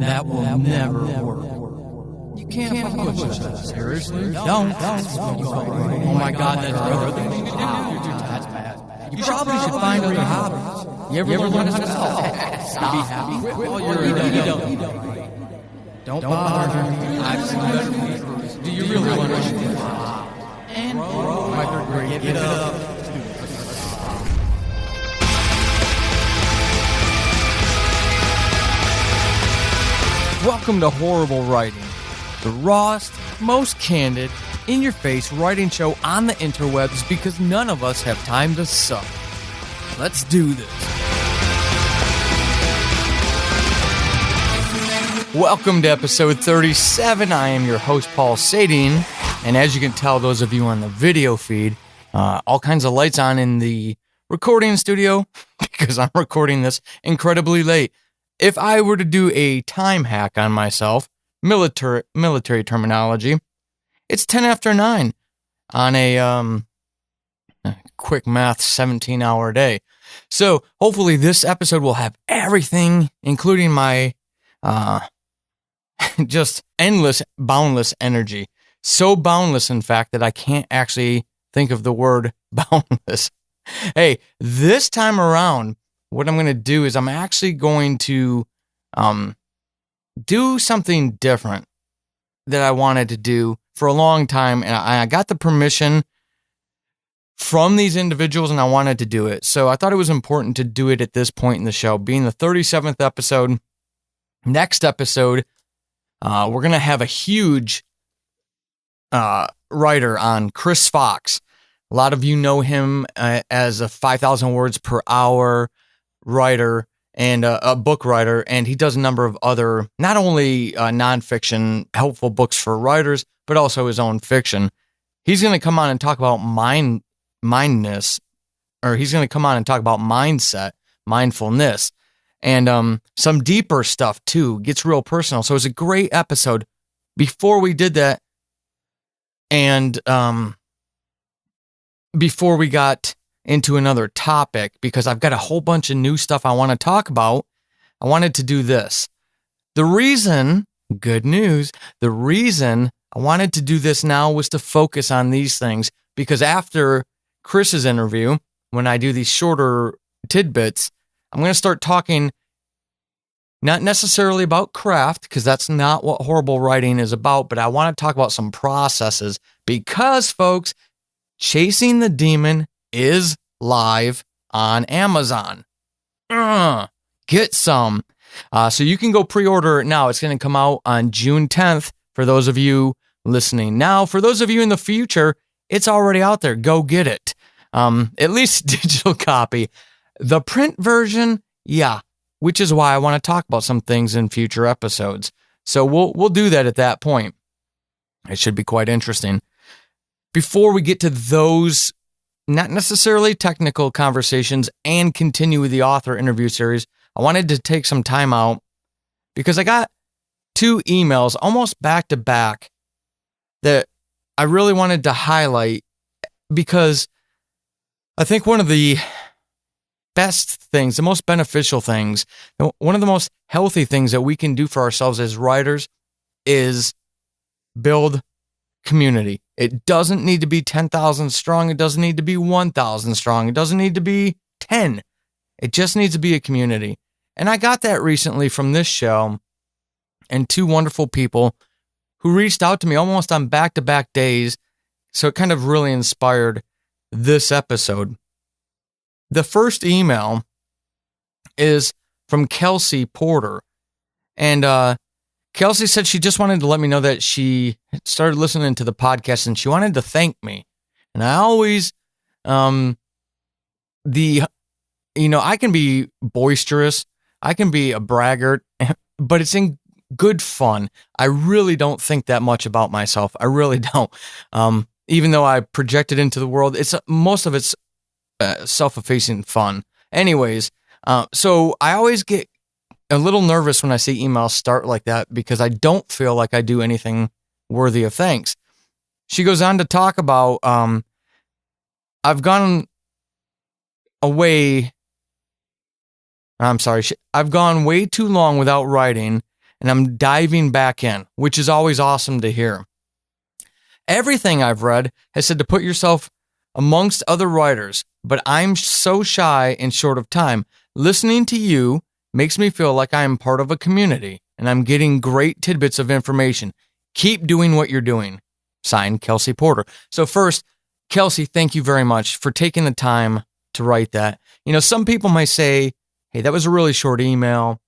That will never work. You can't push that. Seriously? Don't. Oh my God, that's other things you can do. That's bad. You probably should find other hobbies. You ever learn how to stop? Stop. Be happy. Quit while you're Don't bother me. I've seen that. Do you really want to stop? And my third grade, get up. Welcome to Horrible Writing, the rawest, most candid, in-your-face writing show on the interwebs because none of us have time to suck. Let's do this. Welcome to episode 37. I am your host, Paul Sadine, and as you can tell, those of you on the video feed, all kinds of lights on in the recording studio because I'm recording this incredibly late. If I were to do a time hack on myself, military terminology, it's 10 after 9 on a quick math 17-hour day. So hopefully this episode will have everything, including my just endless, boundless energy. So boundless, in fact, that I can't actually think of the word boundless. Hey, this time around, what I'm going to do is I'm actually going to do something different that I wanted to do for a long time. And I got the permission from these individuals and I wanted to do it. So I thought it was important to do it at this point in the show, being the 37th episode. Next episode, we're going to have a huge writer on, Chris Fox. A lot of you know him as a 5,000 words per hour writer and a book writer, and he does a number of other, not only nonfiction, helpful books for writers, but also his own fiction. He's going to come on and talk about mindset, mindfulness, and some deeper stuff too. Gets real personal. So it's a great episode. Before we did that, and before we got into another topic, because I've got a whole bunch of new stuff I want to talk about, I wanted to do this. The reason I wanted to do this now was to focus on these things, because after Chris's interview, when I do these shorter tidbits, I'm going to start talking not necessarily about craft, because that's not what horrible writing is about, but I want to talk about some processes, because, folks, Chasing the Demon is live on Amazon. Get some. So you can go pre-order it now. It's going to come out on June 10th for those of you listening now. For those of you in the future, it's already out there. Go get it. At least digital copy. The print version, yeah, which is why I want to talk about some things in future episodes. So we'll do that at that point. It should be quite interesting. Before we get to those not necessarily technical conversations and continue with the author interview series, I wanted to take some time out because I got 2 emails almost back to back that I really wanted to highlight, because I think one of the best things, the most beneficial things, one of the most healthy things that we can do for ourselves as writers is build community. It doesn't need to be 10,000 strong. It doesn't need to be 1,000 strong. It doesn't need to be 10. It just needs to be a community. And I got that recently from this show and 2 wonderful people who reached out to me almost on back-to-back days. So it kind of really inspired this episode. The first email is from Kelsey Porter. And Kelsey said she just wanted to let me know that she started listening to the podcast and she wanted to thank me. And I always, I can be boisterous. I can be a braggart, but it's in good fun. I really don't think that much about myself. I really don't. Even though I project it into the world, most of it's self-effacing fun. Anyways, so I always get a little nervous when I see emails start like that because I don't feel like I do anything worthy of thanks. She goes on to talk about, I've gone way too long without writing, and I'm diving back in, which is always awesome to hear. Everything I've read has said to put yourself amongst other writers, but I'm so shy and short of time. Listening to you makes me feel like I am part of a community, and I'm getting great tidbits of information. Keep doing what you're doing. Signed, Kelsey Porter. So first, Kelsey, thank you very much for taking the time to write that. Some people might say, hey, that was a really short email.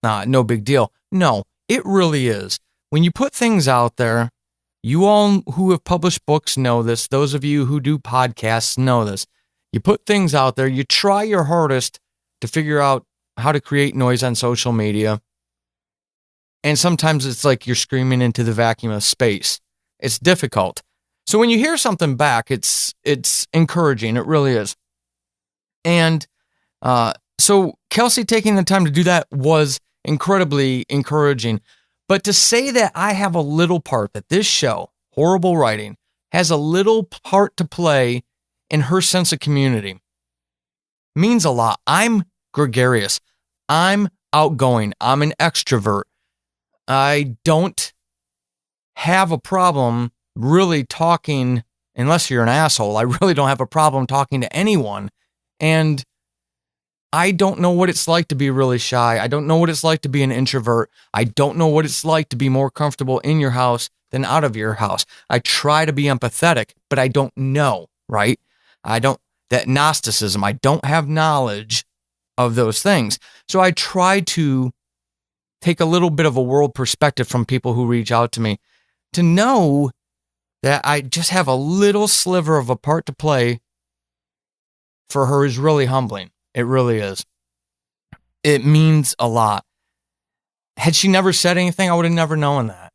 No big deal. No, it really is. When you put things out there, you all who have published books know this. Those of you who do podcasts know this. You put things out there, you try your hardest to figure out how to create noise on social media. And sometimes it's like you're screaming into the vacuum of space. It's difficult. So when you hear something back, it's encouraging. It really is. And so Kelsey taking the time to do that was incredibly encouraging. But to say that I have a little part, that this show, Horrible Writing, has a little part to play in her sense of community means a lot. I'm gregarious. I'm outgoing. I'm an extrovert. I don't have a problem really talking, unless you're an asshole. I really don't have a problem talking to anyone. And I don't know what it's like to be really shy. I don't know what it's like to be an introvert. I don't know what it's like to be more comfortable in your house than out of your house. I try to be empathetic, but I don't know, right? That Gnosticism, I don't have knowledge of those things. So I try to take a little bit of a world perspective from people who reach out to me to know that I just have a little sliver of a part to play for her is really humbling. It really is. It means a lot. Had she never said anything, I would have never known that.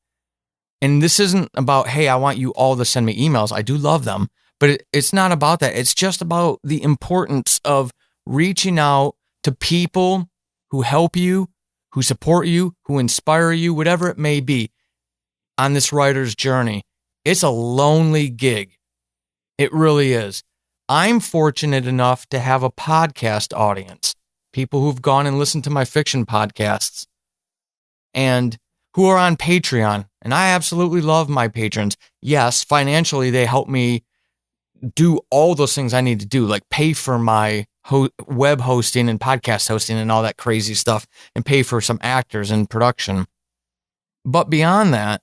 And this isn't about, hey, I want you all to send me emails. I do love them, but it's not about that. It's just about the importance of reaching out to people who help you, who support you, who inspire you, whatever it may be on this writer's journey. It's a lonely gig. It really is. I'm fortunate enough to have a podcast audience, people who've gone and listened to my fiction podcasts and who are on Patreon. And I absolutely love my patrons. Yes, financially, they help me do all those things I need to do, like pay for my web hosting and podcast hosting and all that crazy stuff, and pay for some actors and production. But beyond that,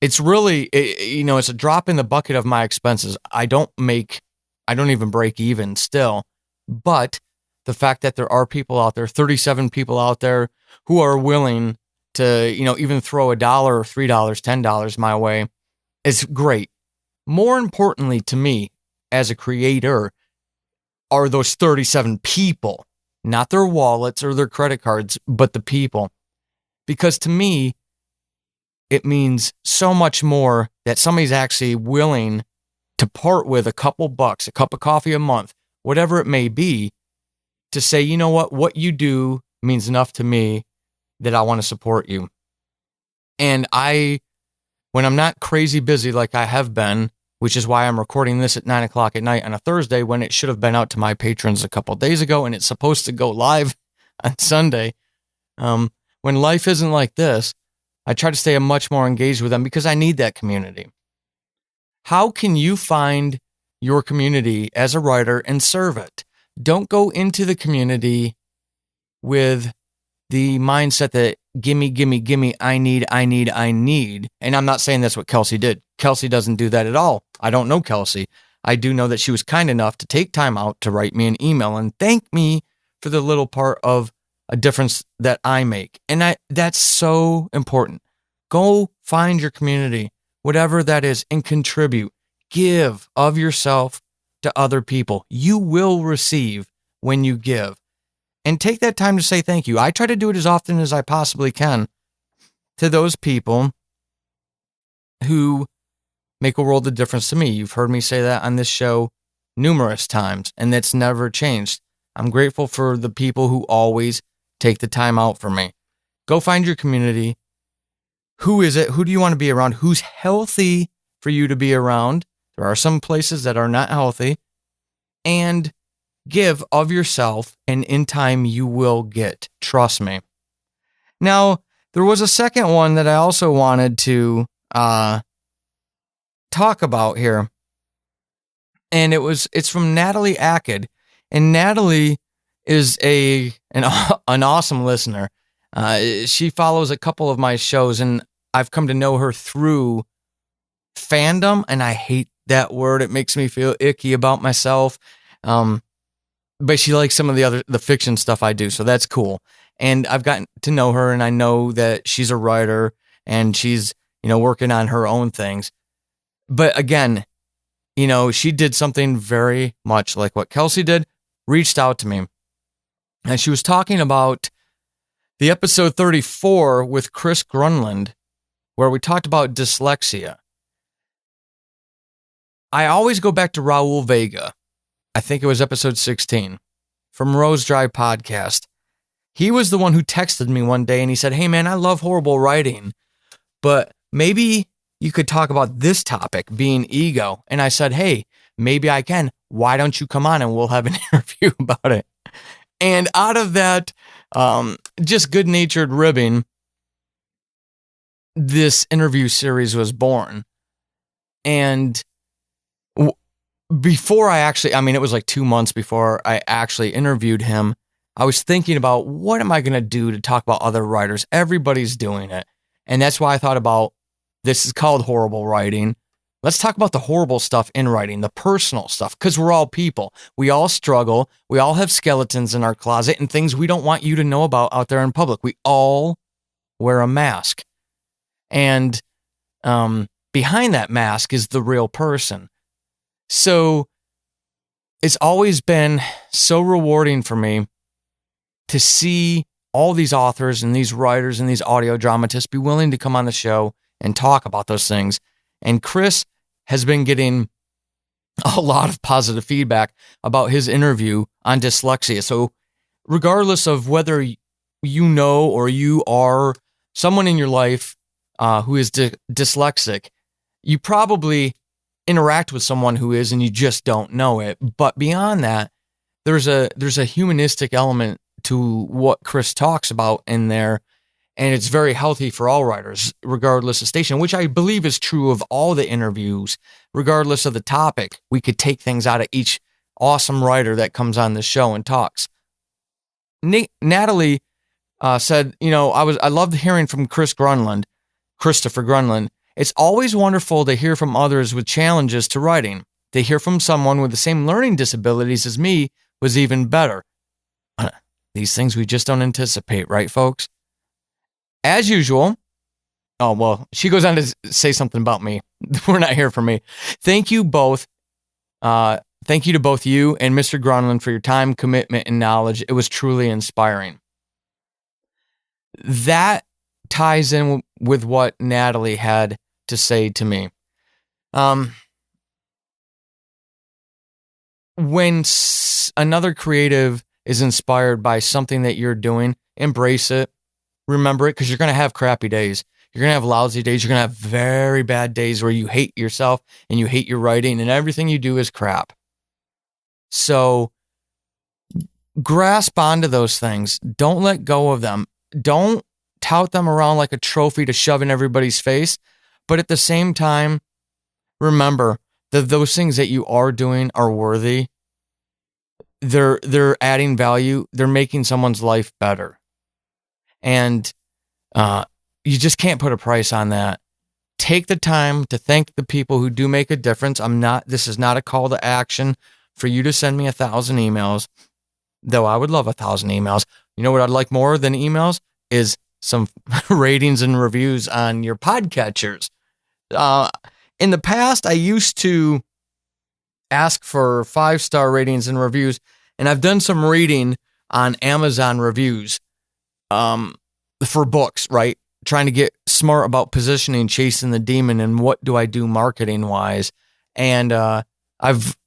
it's really, it's a drop in the bucket of my expenses. I don't even break even still. But the fact that there are people out there, 37 people out there who are willing to, even throw $1 or $3, $10 my way is great. More importantly to me as a creator are those 37 people, not their wallets or their credit cards, but the people. Because to me, it means so much more that somebody's actually willing to part with a couple bucks, a cup of coffee a month, whatever it may be, to say, you know what you do means enough to me that I want to support you. And when I'm not crazy busy like I have been, which is why I'm recording this at 9:00 at night on a Thursday when it should have been out to my patrons a couple days ago, and it's supposed to go live on Sunday. When life isn't like this, I try to stay much more engaged with them because I need that community. How can you find your community as a writer and serve it? Don't go into the community with the mindset that gimme, I need. And I'm not saying that's what Kelsey did. Kelsey doesn't do that at all. I don't know Kelsey. I do know that she was kind enough to take time out to write me an email and thank me for the little part of a difference that I make. And that's so important. Go find your community, whatever that is, and contribute. Give of yourself to other people. You will receive when you give. And take that time to say thank you. I try to do it as often as I possibly can to those people who make a world of difference to me. You've heard me say that on this show numerous times, and that's never changed. I'm grateful for the people who always take the time out for me. Go find your community. Who is it? Who do you want to be around? Who's healthy for you to be around? There are some places that are not healthy. And give of yourself, and in time you will get. Trust me. Now, there was a second one that I also wanted to talk about here. And it's from Natalie Ackett. And Natalie is an awesome listener. She follows a couple of my shows, and I've come to know her through fandom, and I hate that word. It makes me feel icky about myself. But she likes some of the fiction stuff I do, so that's cool. And I've gotten to know her, and I know that she's a writer, and she's, working on her own things. But again, she did something very much like what Kelsey did, reached out to me. And she was talking about the episode 34 with Chris Grunland, where we talked about dyslexia. I always go back to Raul Vega. I think it was episode 16 from Rose Drive Podcast. He was the one who texted me one day and he said, "Hey man, I love horrible writing, but maybe you could talk about this topic, being ego." And I said, "Hey, maybe I can. Why don't you come on and we'll have an interview about it?" And out of that, just good-natured ribbing, this interview series was born. And before it was like 2 months before I actually interviewed him, I was thinking about, what am I going to do to talk about other writers? Everybody's doing it. And that's why I thought about, this is called Horrible Writing. Let's talk about the horrible stuff in writing, the personal stuff, because we're all people. We all struggle. We all have skeletons in our closet and things we don't want you to know about out there in public. We all wear a mask. And behind that mask is the real person. So it's always been so rewarding for me to see all these authors and these writers and these audio dramatists be willing to come on the show and talk about those things. And Chris has been getting a lot of positive feedback about his interview on dyslexia. So regardless of whether you know or you are someone in your life who is dyslexic, you probably interact with someone who is, and you just don't know it. But beyond that, there's a humanistic element to what Chris talks about in there. And it's very healthy for all writers, regardless of station, which I believe is true of all the interviews, regardless of the topic. We could take things out of each awesome writer that comes on the show and talks. Natalie said, I loved hearing from Christopher Grunland. It's always wonderful to hear from others with challenges to writing. To hear from someone with the same learning disabilities as me was even better. These things we just don't anticipate, right, folks? As usual, she goes on to say something about me. We're not here for me. Thank you both. Thank you to both you and Mr. Grunland for your time, commitment, and knowledge. It was truly inspiring. That ties in with what Natalie had to say to me. When another creative is inspired by something that you're doing, embrace it. Remember it, because you're going to have crappy days. You're going to have lousy days. You're going to have very bad days where you hate yourself and you hate your writing and everything you do is crap. So grasp onto those things. Don't let go of them. Don't tout them around like a trophy to shove in everybody's face. But at the same time, remember that those things that you are doing are worthy. They're adding value. They're making someone's life better. And you just can't put a price on that. Take the time to thank the people who do make a difference. This is not a call to action for you to send me 1,000 emails, though I would love 1,000 emails. You know what I'd like more than emails is some ratings and reviews on your podcatchers. In the past, I used to ask for 5-star ratings and reviews, and I've done some reading on Amazon reviews. For books, right? Trying to get smart about positioning, chasing the demon, and what do I do marketing wise. And I've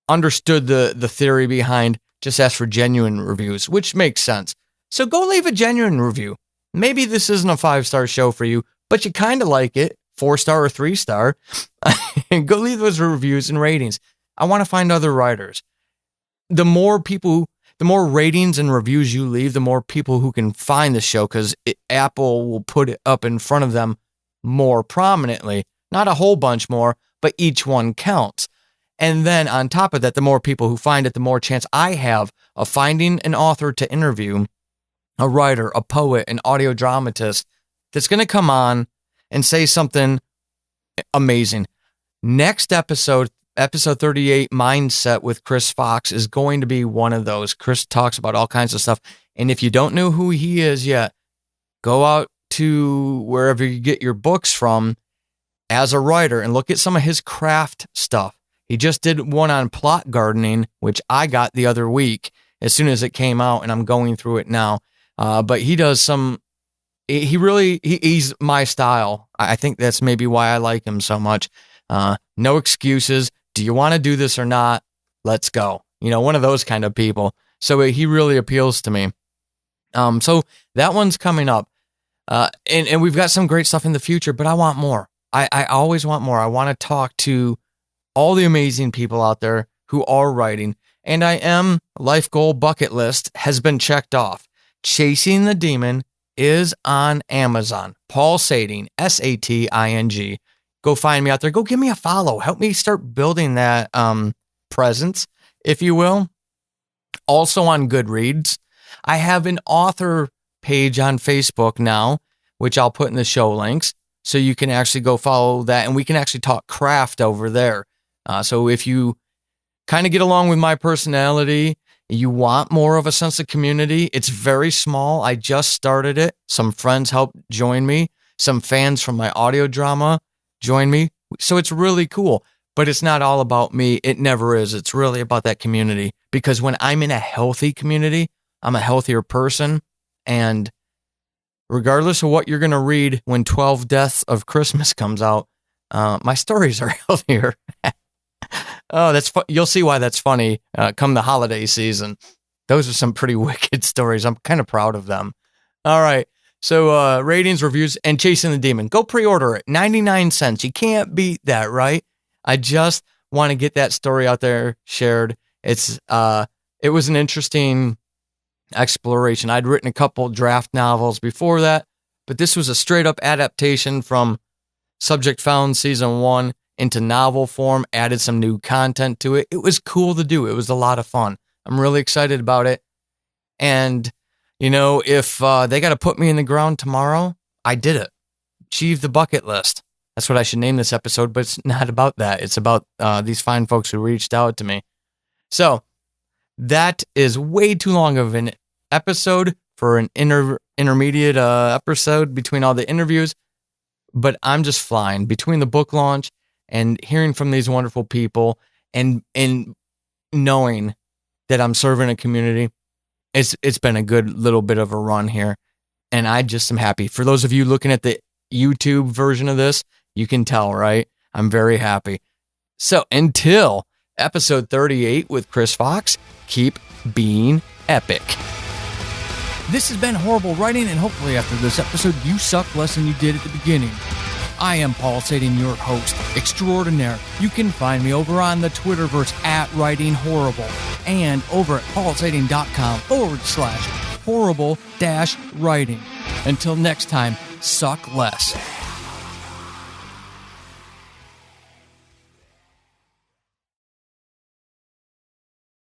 understood the theory behind just ask for genuine reviews, which makes sense. So go leave a genuine review. Maybe this isn't a 5-star show for you, but you kind of like it, 4-star or 3-star. Go leave those reviews and ratings. I want to find other writers. The more the more ratings and reviews you leave, the more people who can find the show, because Apple will put it up in front of them more prominently. Not a whole bunch more, but each one counts. And then on top of that, the more people who find it, the more chance I have of finding an author to interview, a writer, a poet, an audio dramatist that's going to come on and say something amazing. Next episode 38, Mindset with Chris Fox, is going to be one of those. Chris talks about all kinds of stuff. And if you don't know who he is yet, go out to wherever you get your books from as a writer and look at some of his craft stuff. He just did one on plot gardening, which I got the other week as soon as it came out, and I'm going through it now. But he does some, he's my style. I think that's maybe why I like him so much. No excuses. Do you want to do this or not? Let's go. One of those kind of people. So he really appeals to me. So that one's coming up. And we've got some great stuff in the future, but I want more. I always want more. I want to talk to all the amazing people out there who are writing. And life goal bucket list has been checked off. Chasing the Demon is on Amazon. Paul Sating, Sating. Go find me out there. Go give me a follow. Help me start building that presence, if you will. Also on Goodreads, I have an author page on Facebook now, which I'll put in the show links, so you can actually go follow that, and we can actually talk craft over there. So if you kind of get along with my personality, you want more of a sense of community, it's very small. I just started it. Some friends helped join me. Some fans from my audio drama join me. So it's really cool, but it's not all about me. It never is. It's really about that community, because when I'm in a healthy community, I'm a healthier person. And regardless of what you're going to read when 12 Deaths of Christmas comes out, my stories are healthier. Oh, you'll see why that's funny come the holiday season. Those are some pretty wicked stories. I'm kind of proud of them. All right. So ratings, reviews, and Chasing the Demon. Go pre-order it. 99 cents. You can't beat that, right? I just want to get that story out there shared. It was an interesting exploration. I'd written a couple draft novels before that, but this was a straight up adaptation from Subject Found Season 1 into novel form, added some new content to it. It was cool to do. It was a lot of fun. I'm really excited about it. And if they got to put me in the ground tomorrow, I did it. Achieved the bucket list. That's what I should name this episode, but it's not about that. It's about these fine folks who reached out to me. So that is way too long of an episode for an intermediate episode between all the interviews, but I'm just flying between the book launch and hearing from these wonderful people and knowing that I'm serving a community. It's been a good little bit of a run here, and I just am happy. For those of you looking at the YouTube version of this, you can tell, right? I'm very happy. So until episode 38 with Chris Fox, keep being epic. This has been Horrible Writing, and hopefully after this episode, you suck less than you did at the beginning. I am Paul Sating, your host extraordinaire. You can find me over on the Twitterverse @WritingHorrible and over at paulsating.com/horrible-writing. Until next time, suck less.